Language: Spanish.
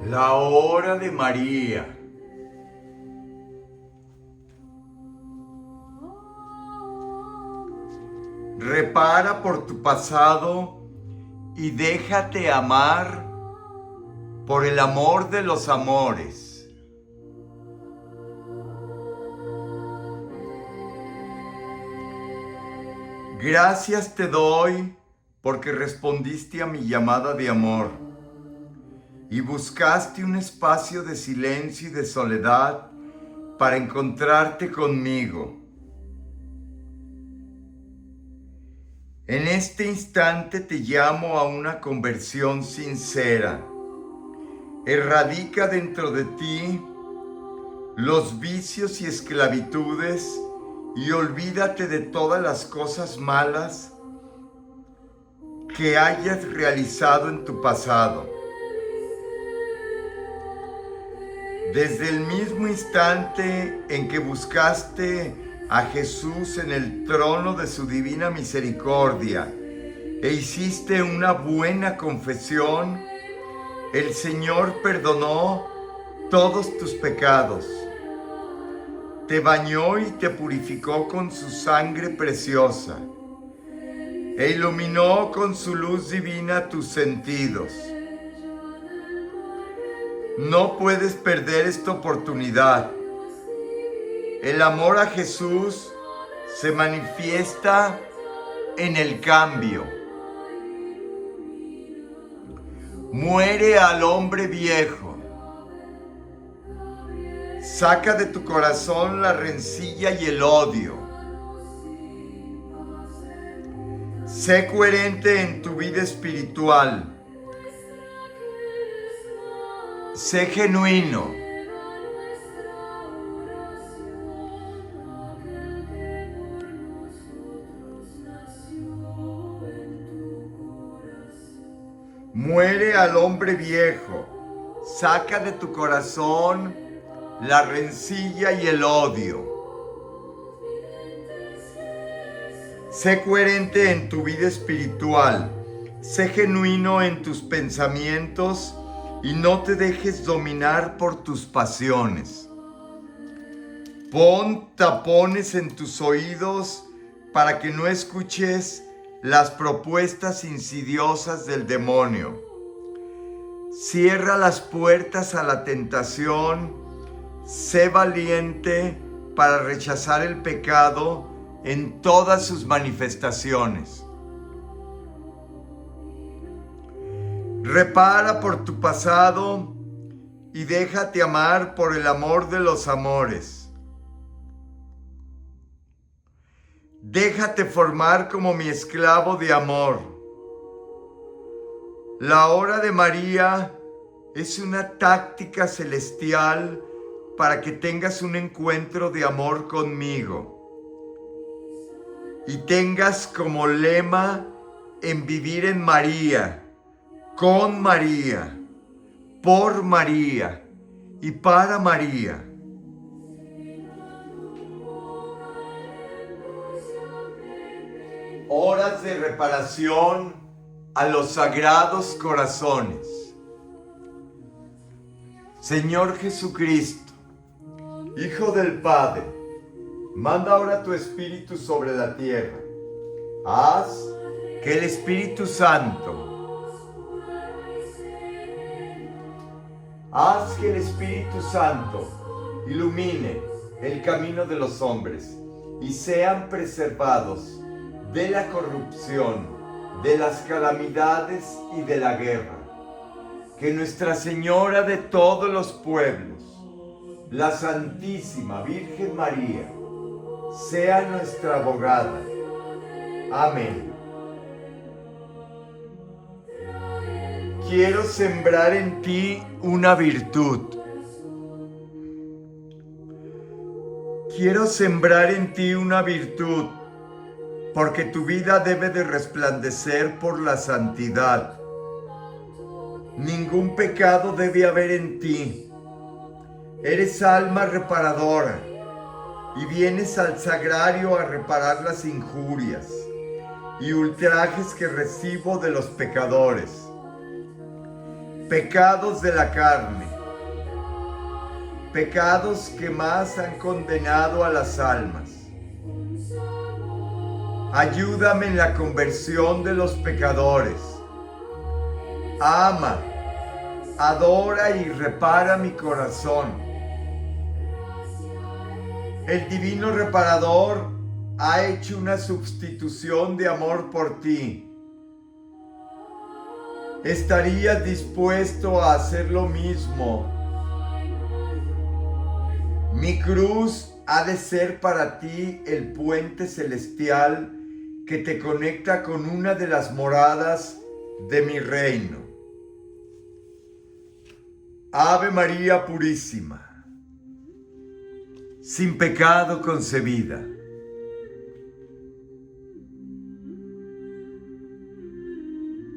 La hora de María. Repara por tu pasado y déjate amar por el amor de los amores. Gracias te doy porque respondiste a mi llamada de amor y buscaste un espacio de silencio y de soledad para encontrarte conmigo. En este instante te llamo a una conversión sincera. Erradica dentro de ti los vicios y esclavitudes y olvídate de todas las cosas malas que hayas realizado en tu pasado. Desde el mismo instante en que buscaste a Jesús en el trono de su divina misericordia e hiciste una buena confesión, el Señor perdonó todos tus pecados, te bañó y te purificó con su sangre preciosa e iluminó con su luz divina tus sentidos. No puedes perder esta oportunidad. El amor a Jesús se manifiesta en el cambio. Muere al hombre viejo. Saca de tu corazón la rencilla y el odio. Sé coherente en tu vida espiritual. Sé genuino. Muere al hombre viejo. Saca de tu corazón la rencilla y el odio. Sé coherente en tu vida espiritual. Sé genuino en tus pensamientos y no te dejes dominar por tus pasiones. Pon tapones en tus oídos para que no escuches las propuestas insidiosas del demonio. Cierra las puertas a la tentación. Sé valiente para rechazar el pecado en todas sus manifestaciones. Repara por tu pasado y déjate amar por el amor de los amores. Déjate formar como mi esclavo de amor. La hora de María es una táctica celestial para que tengas un encuentro de amor conmigo y tengas como lema en vivir en María, con María, por María y para María. Horas de reparación a los sagrados corazones. Señor Jesucristo, Hijo del Padre, manda ahora tu Espíritu sobre la tierra. Haz que el Espíritu Santo ilumine el camino de los hombres y sean preservados de la corrupción, de las calamidades y de la guerra. Que Nuestra Señora de todos los pueblos, la Santísima Virgen María, sea nuestra abogada. Amén. Quiero sembrar en ti una virtud. Quiero sembrar en ti una virtud, porque tu vida debe de resplandecer por la santidad. Ningún pecado debe haber en ti. Eres alma reparadora y vienes al sagrario a reparar las injurias y ultrajes que recibo de los pecadores. pecados de la carne, pecados que más han condenado a las almas. Ayúdame en la conversión de los pecadores. Ama, adora y repara mi corazón. El divino reparador ha hecho una sustitución de amor por ti. ¿Estarías dispuesto a hacer lo mismo? Mi cruz ha de ser para ti el puente celestial que te conecta con una de las moradas de mi reino. Ave María Purísima, sin pecado concebida.